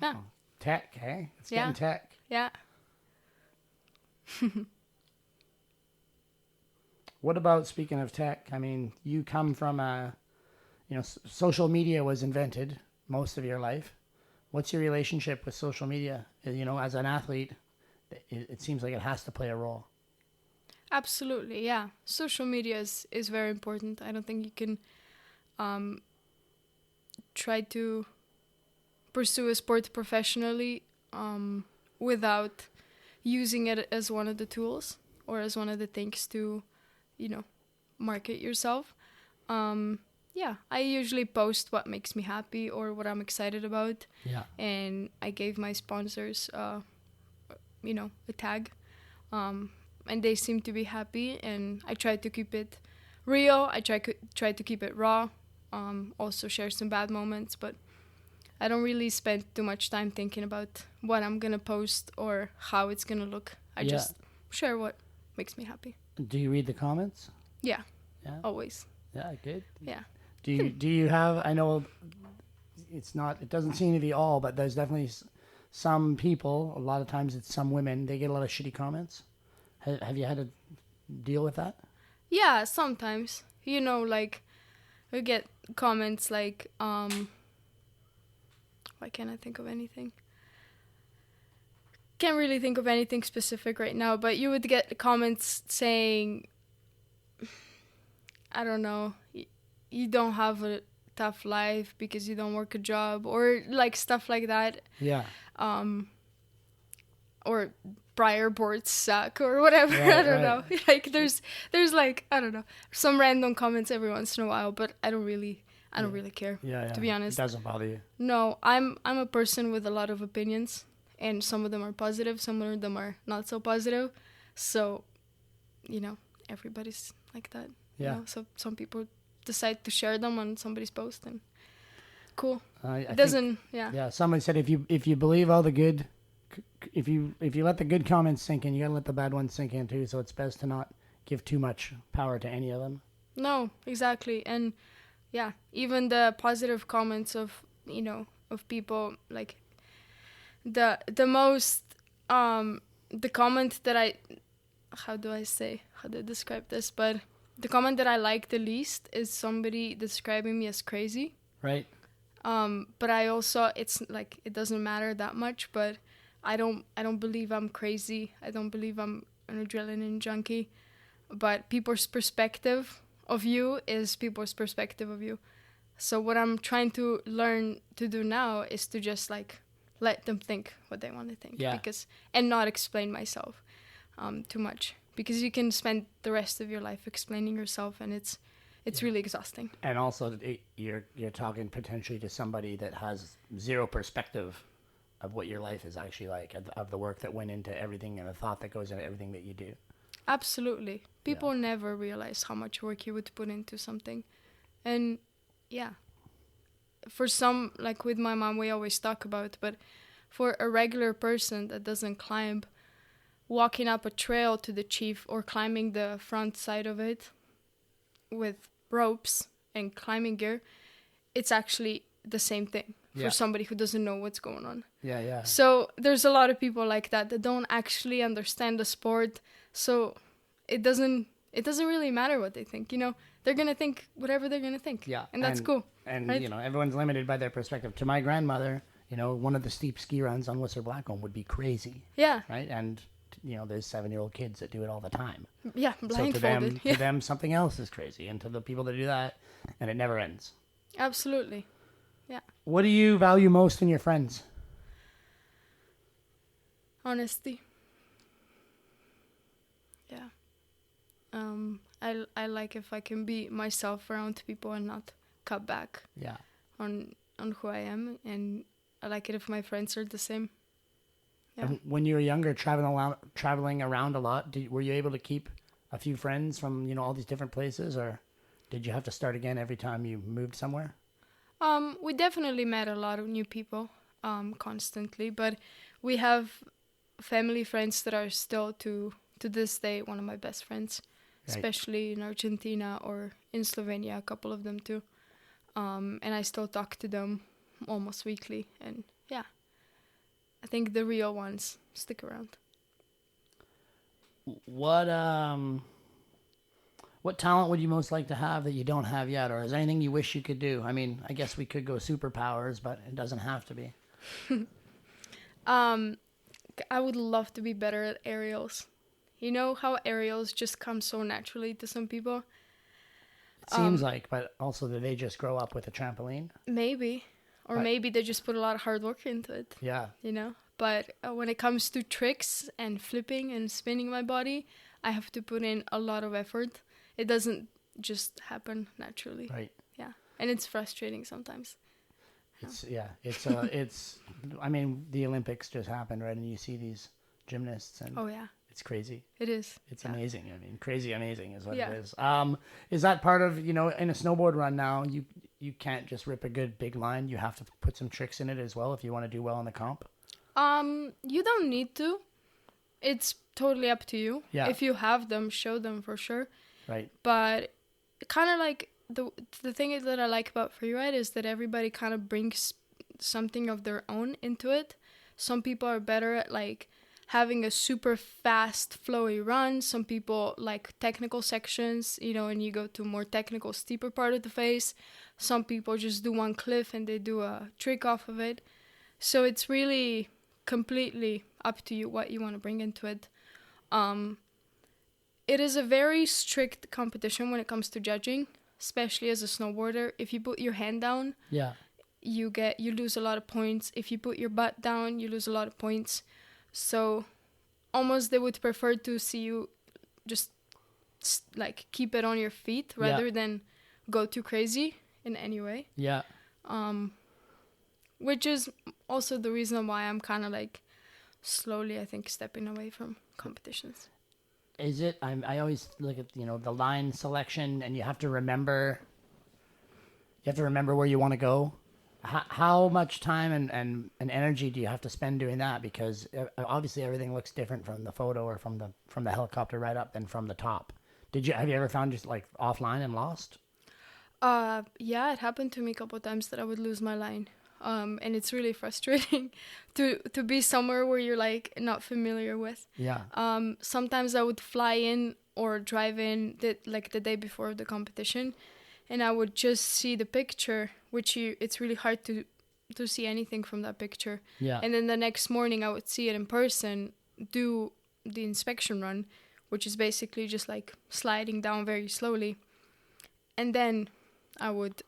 D: Yeah.
C: Tech, eh? It's
D: Yeah.
C: getting tech.
D: Yeah.
C: What about, speaking of tech, I mean, you come from social media was invented most of your life. What's your relationship with social media? You know, as an athlete, it seems like it has to play a role.
D: Absolutely, yeah. Social media is very important. I don't think you can try to pursue a sport professionally without using it as one of the tools or as one of the things to, market yourself. Yeah, I usually post what makes me happy or what I'm excited about.
C: Yeah.
D: And I gave my sponsors, a tag. And they seem to be happy, and I try to keep it real. I try to keep it raw. Also share some bad moments, but I don't really spend too much time thinking about what I'm gonna post or how it's gonna look. I just share what makes me happy.
C: Do you read the comments?
D: Yeah.
C: Yeah.
D: Always.
C: Yeah, good.
D: Yeah.
C: Do you have? I know it doesn't seem to be all, but there's definitely some people. A lot of times it's some women. They get a lot of shitty comments. Have you had to deal with that?
D: Yeah, sometimes. Like we get comments like, why can't I think of anything? Can't really think of anything specific right now, but you would get comments saying, I don't know, you don't have a tough life because you don't work a job, or like stuff like that.
C: Yeah.
D: Or prior boards suck or whatever.
C: Right,
D: I don't
C: right.
D: know. Like there's like, I don't know, some random comments every once in a while, but I don't really care.
C: Yeah.
D: To be honest.
C: It doesn't bother you.
D: No, I'm a person with a lot of opinions, and some of them are positive, some of them are not so positive. So, everybody's like that. So some people decide to share them on somebody's post, and cool. It doesn't. Yeah.
C: Someone said if you believe all the good, if you let the good comments sink in, you gotta let the bad ones sink in too. So it's best to not give too much power to any of them. No,
D: exactly. And yeah, even the positive comments of of people, like the most the comment that how do I describe this, but the comment that I like the least is somebody describing me as crazy.
C: Right.
D: But I also, it's like, it doesn't matter that much, but I don't believe I'm crazy. I don't believe I'm an adrenaline junkie. But people's perspective of you is people's perspective of you. So what I'm trying to learn to do now is to just like let them think what they want to think.
C: Yeah.
D: And not explain myself too much. Because you can spend the rest of your life explaining yourself, and it's really exhausting. And
C: also, you're talking potentially to somebody that has zero perspective of what your life is actually like, of the work that went into everything and the thought that goes into everything that you do.
D: Absolutely. People never realize how much work you would put into something. And yeah, for some, like with my mom, we always talk about, but for a regular person that doesn't climb, walking up a trail to the chief or climbing the front side of it with ropes and climbing gear, it's actually the same thing for somebody who doesn't know what's going on.
C: Yeah.
D: So there's a lot of people like that don't actually understand the sport. So it doesn't really matter what they think. They're going to think whatever they're going to think.
C: Yeah.
D: And that's cool.
C: And,
D: right?
C: Everyone's limited by their perspective. To my grandmother, one of the steep ski runs on Whistler Blackcomb would be crazy.
D: Yeah.
C: Right? And there's 7-year-old kids that do it all the time.
D: Yeah, blindfolded.
C: So to them, something else is crazy. And to the people that do that, and it never ends.
D: Absolutely. Yeah.
C: What do you value most in your friends?
D: Honesty. Yeah. I like if I can be myself around people and not cut back.
C: Yeah.
D: On who I am, and I like it if my friends are the same. Yeah.
C: And when you were younger, traveling around a lot, were you able to keep a few friends from all these different places, or did you have to start again every time you moved somewhere?
D: We definitely met a lot of new people constantly, but we have family friends that are still to this day one of my best friends, right. Especially in Argentina or in Slovenia, a couple of them too. And I still talk to them almost weekly, and yeah. I think the real ones stick around.
C: What talent would you most like to have that you don't have yet, or is there anything you wish you could do? I mean, I guess we could go superpowers, but it doesn't have to be.
D: I would love to be better at aerials. You know how aerials just come so naturally to some people?
C: It seems like, but also do they just grow up with a trampoline?
D: Maybe. Or maybe they just put a lot of hard work into it.
C: Yeah.
D: But when it comes to tricks and flipping and spinning my body, I have to put in a lot of effort. It doesn't just happen naturally.
C: Right.
D: Yeah. And it's frustrating sometimes.
C: It's I mean, the Olympics just happened, right? And you see these gymnasts, and
D: oh yeah,
C: it's crazy.
D: It is.
C: It's amazing. I mean, crazy amazing is what it is. Is that part of, in a snowboard run now, you can't just rip a good big line. You have to put some tricks in it as well if you want to do well in the comp?
D: You don't need to. It's totally up to you.
C: Yeah.
D: If you have them, show them for sure.
C: Right.
D: But kind of like the thing that I like about freeride is that everybody kind of brings something of their own into it. Some people are better at like having a super fast flowy run. Some people like technical sections, and you go to a more technical, steeper part of the face. Some people just do one cliff and they do a trick off of it. So it's really completely up to you what you want to bring into it. It is a very strict competition when it comes to judging, especially as a snowboarder. If you put your hand down, you lose a lot of points. If you put your butt down, you lose a lot of points. So almost they would prefer to see you just like keep it on your feet rather than go too crazy in any way.
C: Yeah.
D: Which is also the reason why I'm kind of like slowly, I think, stepping away from competitions.
C: Is it? I always look at the line selection, and you have to remember. You have to remember where you want to go. How much time and energy do you have to spend doing that? Because obviously everything looks different from the photo or from the helicopter right up than from the top. Have you ever found just like offline and lost?
D: Yeah, it happened to me a couple of times that I would lose my line. And it's really frustrating to be somewhere where you're like not familiar with.
C: Yeah.
D: Sometimes I would fly in or drive in the day before the competition, and I would just see the picture, it's really hard to see anything from that picture.
C: Yeah.
D: And then the next morning I would see it in person, do the inspection run, which is basically just like sliding down very slowly. And then I would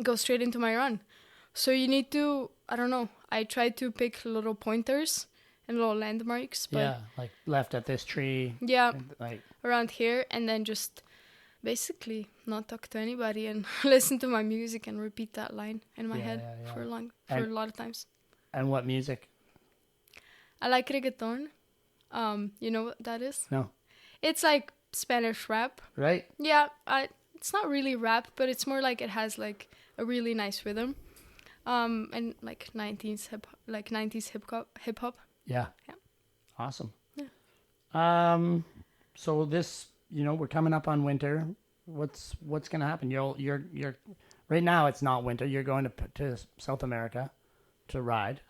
D: go straight into my run. So you need to, I don't know, I try to pick little pointers and little landmarks. But
C: yeah, like left at this tree.
D: Yeah,
C: like
D: around here, and then just basically not talk to anybody and listen to my music and repeat that line in my head for a lot of times.
C: And what music?
D: I like reggaeton. You know what that is?
C: No.
D: It's like Spanish rap.
C: Right?
D: Yeah, it's not really rap, but it's more like it has like a really nice rhythm. And like 90s hip hop.
C: Yeah.
D: Yeah.
C: Awesome.
D: Yeah.
C: So this, we're coming up on winter. What's going to happen? You're right now it's not winter. You're going to South America to ride.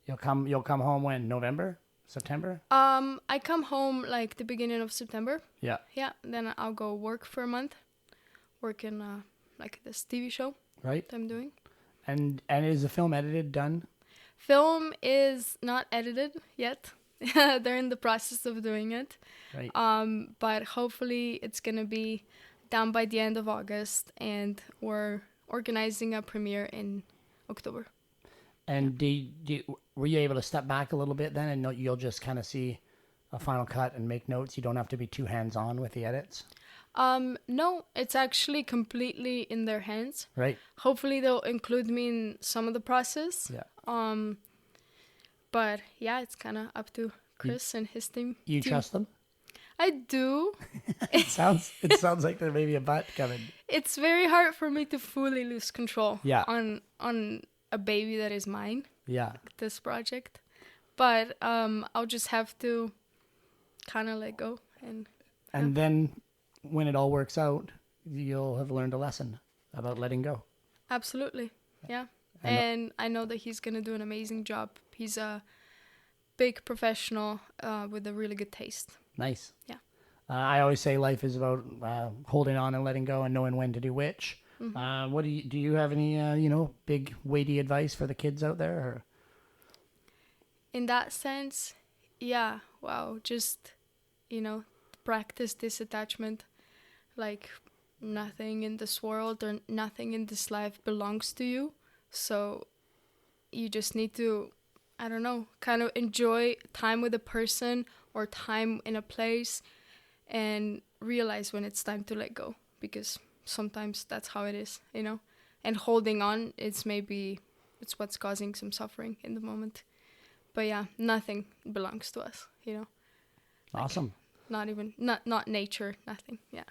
C: You'll come home when? November? September?
D: I come home like the beginning of September.
C: Yeah.
D: Yeah, then I'll go work for a month. Work in like this TV show
C: Right.
D: that I'm doing.
C: And is the film edited, done?
D: Film is not edited yet. They're in the process of doing it.
C: Right.
D: But hopefully it's going to be done by the end of August, and we're organizing a premiere in October.
C: And were you able to step back a little bit then, and you'll just kind of see a final cut and make notes? You don't have to be too hands-on with the edits?
D: No, it's actually completely in their hands.
C: Right.
D: Hopefully they'll include me in some of the process.
C: Yeah.
D: But yeah, it's kind of up to Chris and his team.
C: You trust them?
D: I do.
C: It sounds like there may be a butt coming.
D: It's very hard for me to fully lose control.
C: Yeah.
D: On a baby that is mine.
C: Yeah.
D: This project, but I'll just have to kind of let go
C: and then when it all works out, you'll have learned a lesson about letting go.
D: Absolutely. Yeah. And I know that he's gonna do an amazing job. He's a big professional with a really good taste.
C: Nice.
D: Yeah.
C: I always say life is about holding on and letting go and knowing when to do which.
D: Mm-hmm.
C: What do you have any big weighty advice for the kids out there? Or?
D: In that sense, yeah. Wow. Just practice detachment. Like nothing in this world or nothing in this life belongs to you. So you just need to, I don't know, kind of enjoy time with a person or time in a place and realize when it's time to let go, because sometimes that's how it is, and holding on, it's what's causing some suffering in the moment. But yeah, nothing belongs to us,
C: Awesome.
D: Not even, not nature, nothing. Yeah.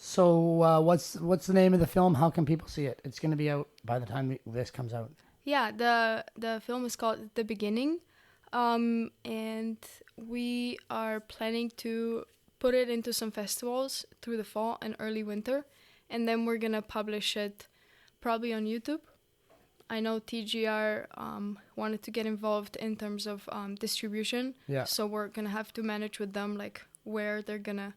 C: So what's the name of the film? How can people see it? It's going to be out by the time this comes out.
D: Yeah, the film is called The Beginning, and we are planning to put it into some festivals through the fall and early winter, and then we're going to publish it probably on YouTube. I know TGR wanted to get involved in terms of distribution,
C: yeah.
D: So we're going to have to manage with them like where they're going to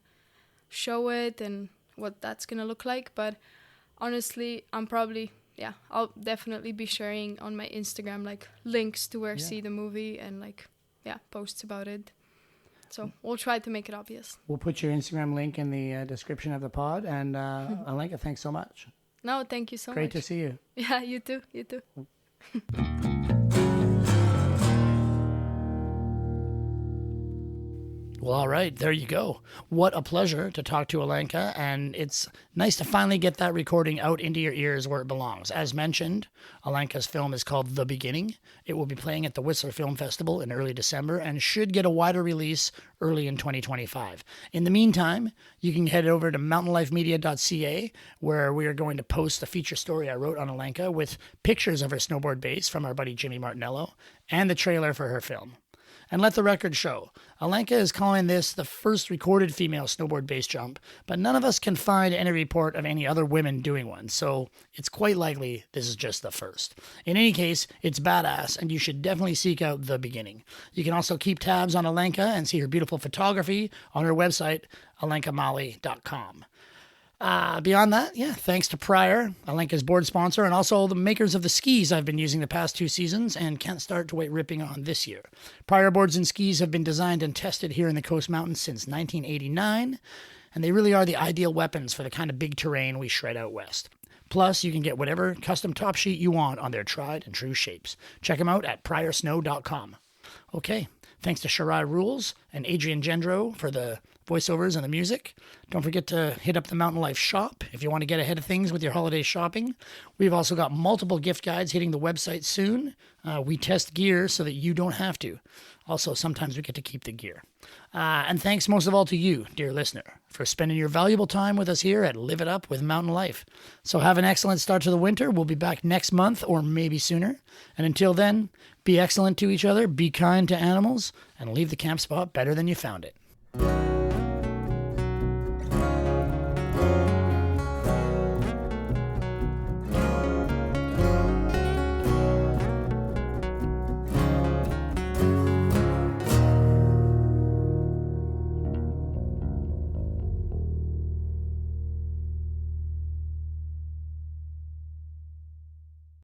D: show it and what that's going to look like. But honestly, I'll definitely be sharing on my Instagram like links to where see the movie and posts about it. So we'll try to make it obvious.
C: We'll put your Instagram link in the description of the pod. And Alenka, thanks so much.
D: No, thank you so much.
C: Great to see you.
D: Yeah, you too.
C: Well, all right, there you go. What a pleasure to talk to Alenka, and it's nice to finally get that recording out into your ears where it belongs. As mentioned, Alenka's film is called The Beginning. It will be playing at the Whistler Film Festival in early December and should get a wider release early in 2025. In the meantime, you can head over to mountainlifemedia.ca, where we are going to post the feature story I wrote on Alenka with pictures of her snowboard base from our buddy Jimmy Martinello and the trailer for her film. And let the record show, Alenka is calling this the first recorded female snowboard base jump, but none of us can find any report of any other women doing one, so it's quite likely this is just the first. In any case, it's badass, and you should definitely seek out The Beginning. You can also keep tabs on Alenka and see her beautiful photography on her website, alenkamali.com. Beyond that, thanks to Prior, Alenka's board sponsor, and also the makers of the skis I've been using the past 2 seasons and can't start to wait ripping on this year. Prior boards and skis have been designed and tested here in the Coast Mountains since 1989, and they really are the ideal weapons for the kind of big terrain we shred out west. Plus, you can get whatever custom top sheet you want on their tried and true shapes. Check them out at priorsnow.com. Okay, thanks to Shirai Rules and Adrian Gendro for the voiceovers and the music. Don't forget to hit up the Mountain Life shop if you want to get ahead of things with your holiday shopping. We've also got multiple gift guides hitting the website soon. We test gear so that you don't have to. Also, sometimes we get to keep the gear. And thanks most of all to you, dear listener, for spending your valuable time with us here at Live It Up with Mountain Life. So have an excellent start to the winter. We'll be back next month or maybe sooner. And until then, be excellent to each other, be kind to animals, and leave the camp spot better than you found it.